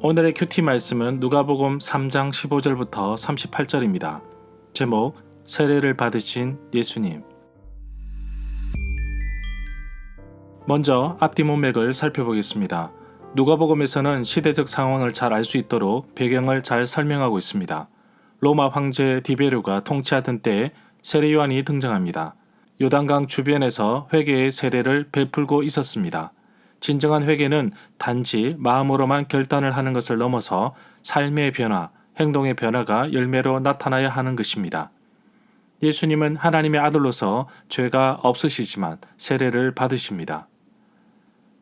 오늘의 큐티 말씀은 누가복음 3장 15절부터 38절입니다. 제목, 세례를 받으신 예수님. 먼저 앞뒤 문맥을 살펴보겠습니다. 누가복음에서는 시대적 상황을 잘 알 수 있도록 배경을 잘 설명하고 있습니다. 로마 황제 디베르가 통치하던 때에 세례 요한이 등장합니다. 요단강 주변에서 회개의 세례를 베풀고 있었습니다. 진정한 회개는 단지 마음으로만 결단을 하는 것을 넘어서 삶의 변화, 행동의 변화가 열매로 나타나야 하는 것입니다. 예수님은 하나님의 아들로서 죄가 없으시지만 세례를 받으십니다.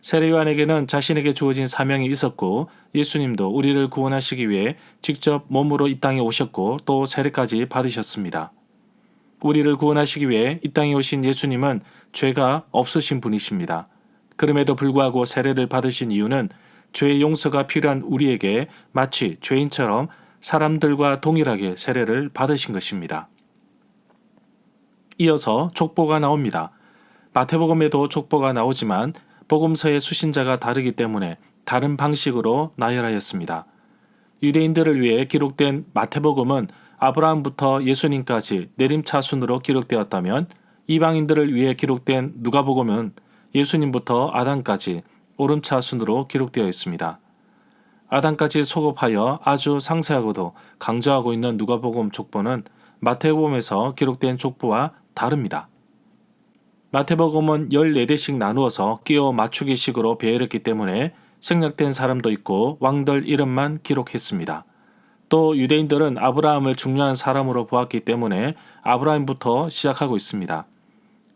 세례 요한에게는 자신에게 주어진 사명이 있었고 예수님도 우리를 구원하시기 위해 직접 몸으로 이 땅에 오셨고 또 세례까지 받으셨습니다. 우리를 구원하시기 위해 이 땅에 오신 예수님은 죄가 없으신 분이십니다. 그럼에도 불구하고 세례를 받으신 이유는 죄의 용서가 필요한 우리에게 마치 죄인처럼 사람들과 동일하게 세례를 받으신 것입니다. 이어서 족보가 나옵니다. 마태복음에도 족보가 나오지만 복음서의 수신자가 다르기 때문에 다른 방식으로 나열하였습니다. 유대인들을 위해 기록된 마태복음은 아브라함부터 예수님까지 내림차순으로 기록되었다면 이방인들을 위해 기록된 누가복음은 예수님부터 아담까지 오름차순으로 기록되어 있습니다. 아담까지 소급하여 아주 상세하고도 강조하고 있는 누가복음 족보는 마태복음에서 기록된 족보와 다릅니다. 마태복음은 14대씩 나누어서 끼워 맞추기식으로 배열했기 때문에 생략된 사람도 있고 왕들 이름만 기록했습니다. 또 유대인들은 아브라함을 중요한 사람으로 보았기 때문에 아브라함부터 시작하고 있습니다.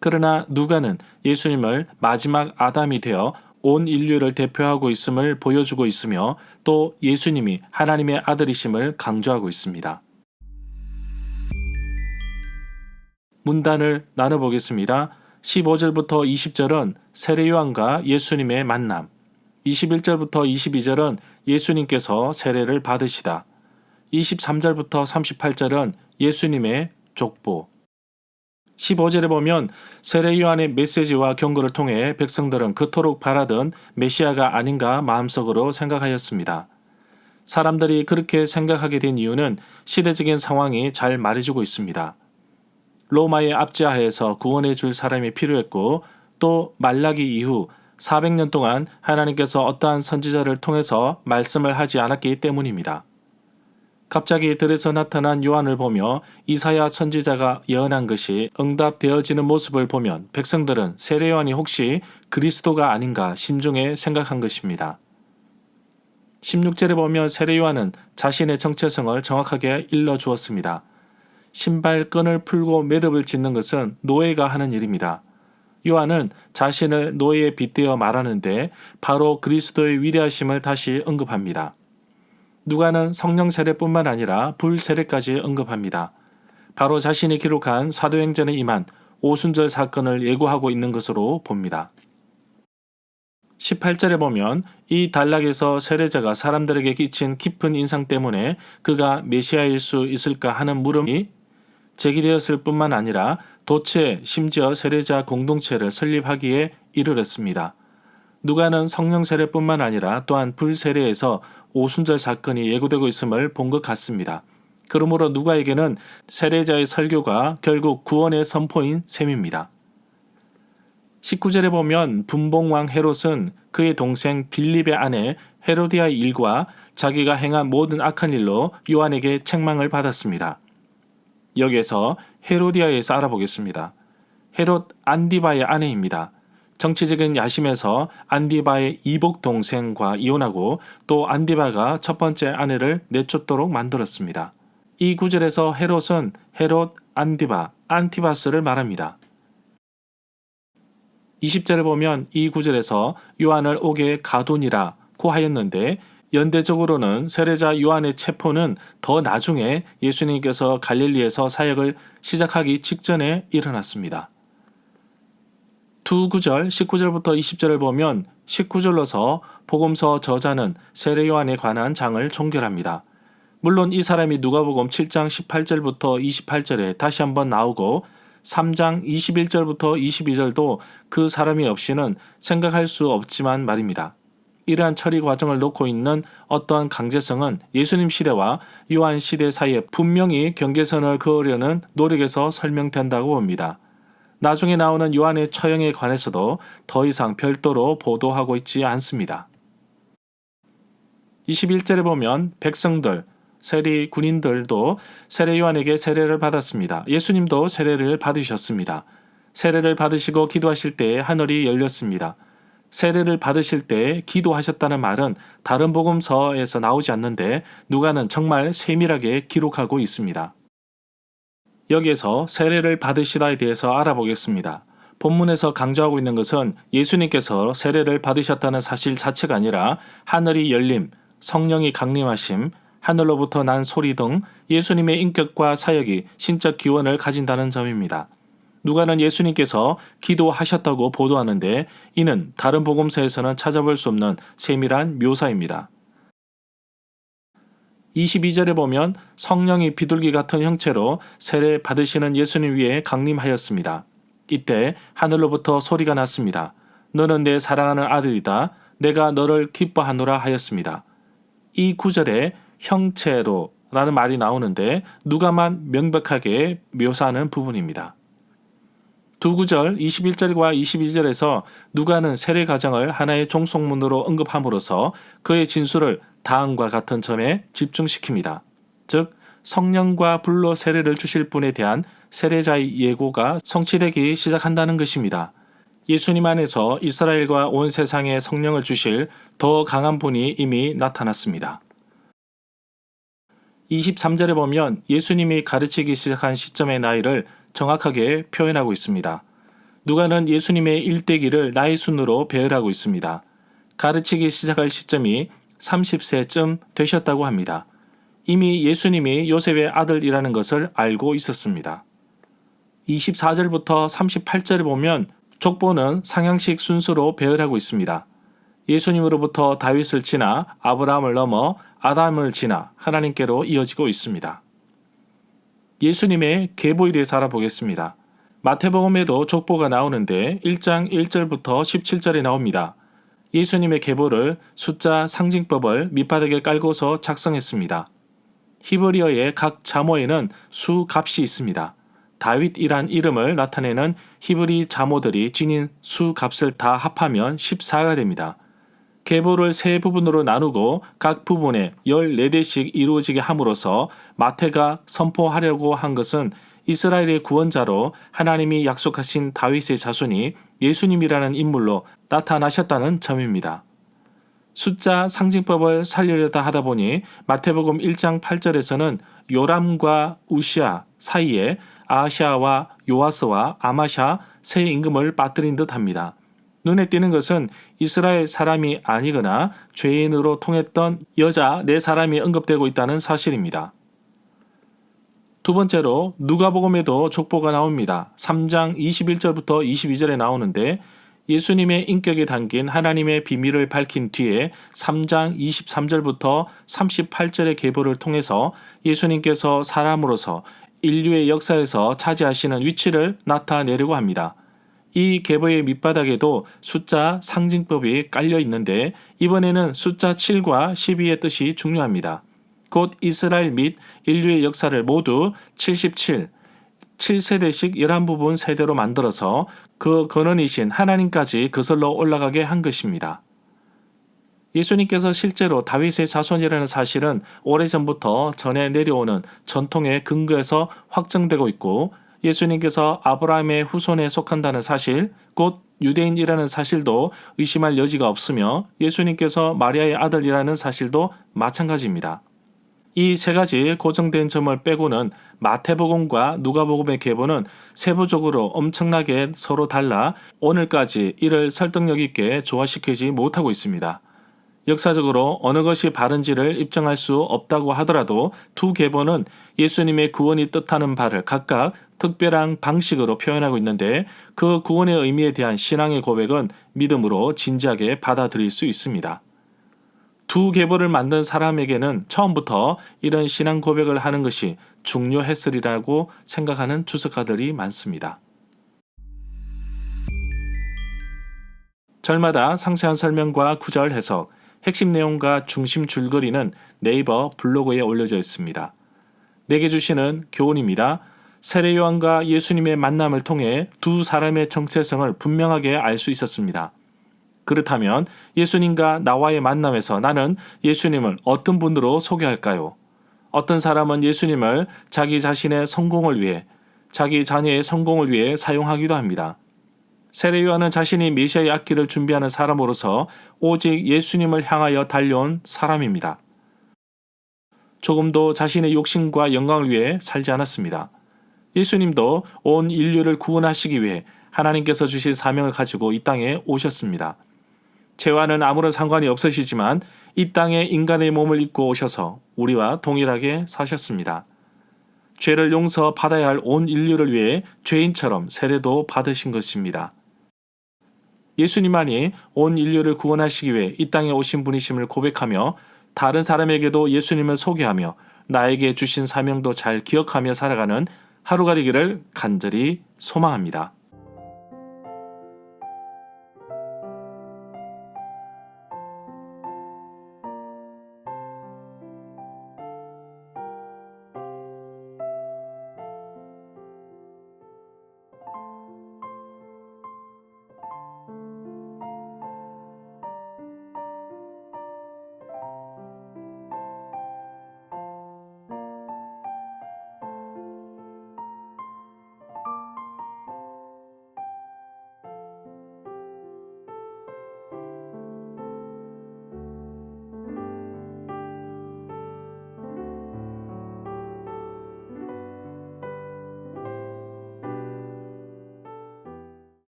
그러나 누가는 예수님을 마지막 아담이 되어 온 인류를 대표하고 있음을 보여주고 있으며 또 예수님이 하나님의 아들이심을 강조하고 있습니다. 문단을 나눠보겠습니다. 15절부터 20절은 세례 요한과 예수님의 만남, 21절부터 22절은 예수님께서 세례를 받으시다, 23절부터 38절은 예수님의 족보, 15절에 보면 세례 요한의 메시지와 경고를 통해 백성들은 그토록 바라던 메시아가 아닌가 마음속으로 생각하였습니다. 사람들이 그렇게 생각하게 된 이유는 시대적인 상황이 잘 말해주고 있습니다. 로마의 압제하에서 구원해 줄 사람이 필요했고 또 말라기 이후 400년 동안 하나님께서 어떠한 선지자를 통해서 말씀을 하지 않았기 때문입니다. 갑자기 들에서 나타난 요한을 보며 이사야 선지자가 예언한 것이 응답되어지는 모습을 보면 백성들은 세례 요한이 혹시 그리스도가 아닌가 심중에 생각한 것입니다. 16절에 보면 세례 요한은 자신의 정체성을 정확하게 일러주었습니다. 신발끈을 풀고 매듭을 짓는 것은 노예가 하는 일입니다. 요한은 자신을 노예에 빗대어 말하는데 바로 그리스도의 위대하심을 다시 언급합니다. 누가는 성령 세례뿐만 아니라 불 세례까지 언급합니다. 바로 자신이 기록한 사도행전에 임한 오순절 사건을 예고하고 있는 것으로 봅니다. 18절에 보면 이 단락에서 세례자가 사람들에게 끼친 깊은 인상 때문에 그가 메시아일 수 있을까 하는 물음이 제기되었을 뿐만 아니라 도체 심지어 세례자 공동체를 설립하기에 이르렀습니다. 누가는 성령 세례뿐만 아니라 또한 불 세례에서 오순절 사건이 예고되고 있음을 본 것 같습니다. 그러므로 누가에게는 세례자의 설교가 결국 구원의 선포인 셈입니다. 19절에 보면 분봉왕 헤롯은 그의 동생 빌립의 아내 헤로디아의 일과 자기가 행한 모든 악한 일로 요한에게 책망을 받았습니다. 여기에서 헤로디아에서 알아보겠습니다. 헤롯 안디바의 아내입니다. 정치적인 야심에서 안디바의 이복 동생과 이혼하고 또 안디바가 첫 번째 아내를 내쫓도록 만들었습니다. 이 구절에서 헤롯은 헤롯 안디바, 안티바스를 말합니다. 20절에 보면 이 구절에서 요한을 옥에 가두니라고 하였는데 연대적으로는 세례자 요한의 체포는 더 나중에 예수님께서 갈릴리에서 사역을 시작하기 직전에 일어났습니다. 두 구절 19절부터 20절을 보면 19절로서 복음서 저자는 세례 요한에 관한 장을 종결합니다. 물론 이 사람이 누가복음 7장 18절부터 28절에 다시 한번 나오고 3장 21절부터 22절도 그 사람이 없이는 생각할 수 없지만 말입니다. 이러한 처리 과정을 놓고 있는 어떠한 강제성은 예수님 시대와 요한 시대 사이에 분명히 경계선을 그으려는 노력에서 설명된다고 봅니다. 나중에 나오는 요한의 처형에 관해서도 더 이상 별도로 보도하고 있지 않습니다. 21절에 보면 백성들, 세리 군인들도 세례 요한에게 세례를 받았습니다. 예수님도 세례를 받으셨습니다. 세례를 받으시고 기도하실 때에 하늘이 열렸습니다. 세례를 받으실 때 기도하셨다는 말은 다른 복음서에서 나오지 않는데 누가는 정말 세밀하게 기록하고 있습니다. 여기에서 세례를 받으시다에 대해서 알아보겠습니다. 본문에서 강조하고 있는 것은 예수님께서 세례를 받으셨다는 사실 자체가 아니라 하늘이 열림, 성령이 강림하심, 하늘로부터 난 소리 등 예수님의 인격과 사역이 신적 기원을 가진다는 점입니다. 누가는 예수님께서 기도하셨다고 보도하는데 이는 다른 복음서에서는 찾아볼 수 없는 세밀한 묘사입니다. 22절에 보면 성령이 비둘기 같은 형체로 세례 받으시는 예수님 위에 강림하였습니다. 이때 하늘로부터 소리가 났습니다. 너는 내 사랑하는 아들이다. 내가 너를 기뻐하노라 하였습니다. 이 구절에 형체로 라는 말이 나오는데 누가만 명백하게 묘사하는 부분입니다. 두 구절 21절과 22절에서 누가는 세례 과정을 하나의 종속문으로 언급함으로써 그의 진술을 다음과 같은 점에 집중시킵니다. 즉 성령과 불로 세례를 주실 분에 대한 세례자의 예고가 성취되기 시작한다는 것입니다. 예수님 안에서 이스라엘과 온 세상에 성령을 주실 더 강한 분이 이미 나타났습니다. 23절에 보면 예수님이 가르치기 시작한 시점의 나이를 정확하게 표현하고 있습니다. 누가는 예수님의 일대기를 나이 순으로 배열하고 있습니다. 가르치기 시작할 시점이 30세쯤 되셨다고 합니다. 이미 예수님이 요셉의 아들이라는 것을 알고 있었습니다. 24절부터 38절에 보면 족보는 상향식 순서로 배열하고 있습니다. 예수님으로부터 다윗을 지나 아브라함을 넘어 아담을 지나 하나님께로 이어지고 있습니다. 예수님의 계보에 대해서 알아보겠습니다. 마태복음에도 족보가 나오는데 1장 1절부터 17절에 나옵니다. 예수님의 계보를 숫자 상징법을 밑바닥에 깔고서 작성했습니다. 히브리어의 각 자모에는 수 값이 있습니다. 다윗이란 이름을 나타내는 히브리 자모들이 지닌 수 값을 다 합하면 14가 됩니다. 계보를 세 부분으로 나누고 각 부분에 14대씩 이루어지게 함으로써 마태가 선포하려고 한 것은 이스라엘의 구원자로 하나님이 약속하신 다윗의 자손이 예수님이라는 인물로 나타나셨다는 점입니다. 숫자 상징법을 살리려다 하다 보니 마태복음 1장 8절에서는 요람과 우시아 사이에 아하시아와 요아스와 아마샤 세 임금을 빠뜨린 듯합니다. 눈에 띄는 것은 이스라엘 사람이 아니거나 죄인으로 통했던 여자 4사람이 언급되고 있다는 사실입니다. 두 번째로 누가복음에도 족보가 나옵니다. 3장 21절부터 22절에 나오는데 예수님의 인격에 담긴 하나님의 비밀을 밝힌 뒤에 3장 23절부터 38절의 계보를 통해서 예수님께서 사람으로서 인류의 역사에서 차지하시는 위치를 나타내려고 합니다. 이 계보의 밑바닥에도 숫자 상징법이 깔려 있는데 이번에는 숫자 7과 12의 뜻이 중요합니다. 곧 이스라엘 및 인류의 역사를 모두 77, 7세대씩 11부분 세대로 만들어서 그 근원이신 하나님까지 거슬러 올라가게 한 것입니다. 예수님께서 실제로 다윗의 자손이라는 사실은 오래전부터 전해 내려오는 전통의 근거에서 확정되고 있고 예수님께서 아브라함의 후손에 속한다는 사실, 곧 유대인이라는 사실도 의심할 여지가 없으며 예수님께서 마리아의 아들이라는 사실도 마찬가지입니다. 이 세 가지 고정된 점을 빼고는 마태복음과 누가복음의 계보는 세부적으로 엄청나게 서로 달라 오늘까지 이를 설득력 있게 조화시키지 못하고 있습니다. 역사적으로 어느 것이 바른지를 입증할 수 없다고 하더라도 두 계보는 예수님의 구원이 뜻하는 바를 각각 특별한 방식으로 표현하고 있는데 그 구원의 의미에 대한 신앙의 고백은 믿음으로 진지하게 받아들일 수 있습니다. 두 계보를 만든 사람에게는 처음부터 이런 신앙 고백을 하는 것이 중요했으리라고 생각하는 주석가들이 많습니다. 절마다 상세한 설명과 구절 해석, 핵심 내용과 중심 줄거리는 네이버 블로그에 올려져 있습니다. 내게 주시는 교훈입니다. 세례 요한과 예수님의 만남을 통해 두 사람의 정체성을 분명하게 알 수 있었습니다. 그렇다면 예수님과 나와의 만남에서 나는 예수님을 어떤 분으로 소개할까요? 어떤 사람은 예수님을 자기 자신의 성공을 위해, 자기 자녀의 성공을 위해 사용하기도 합니다. 세례 요한은 자신이 메시아의 앞길을 준비하는 사람으로서 오직 예수님을 향하여 달려온 사람입니다. 조금도 자신의 욕심과 영광을 위해 살지 않았습니다. 예수님도 온 인류를 구원하시기 위해 하나님께서 주신 사명을 가지고 이 땅에 오셨습니다. 죄와는 아무런 상관이 없으시지만 이 땅에 인간의 몸을 입고 오셔서 우리와 동일하게 사셨습니다. 죄를 용서받아야 할 온 인류를 위해 죄인처럼 세례도 받으신 것입니다. 예수님만이 온 인류를 구원하시기 위해 이 땅에 오신 분이심을 고백하며 다른 사람에게도 예수님을 소개하며 나에게 주신 사명도 잘 기억하며 살아가는 하루가 되기를 간절히 소망합니다.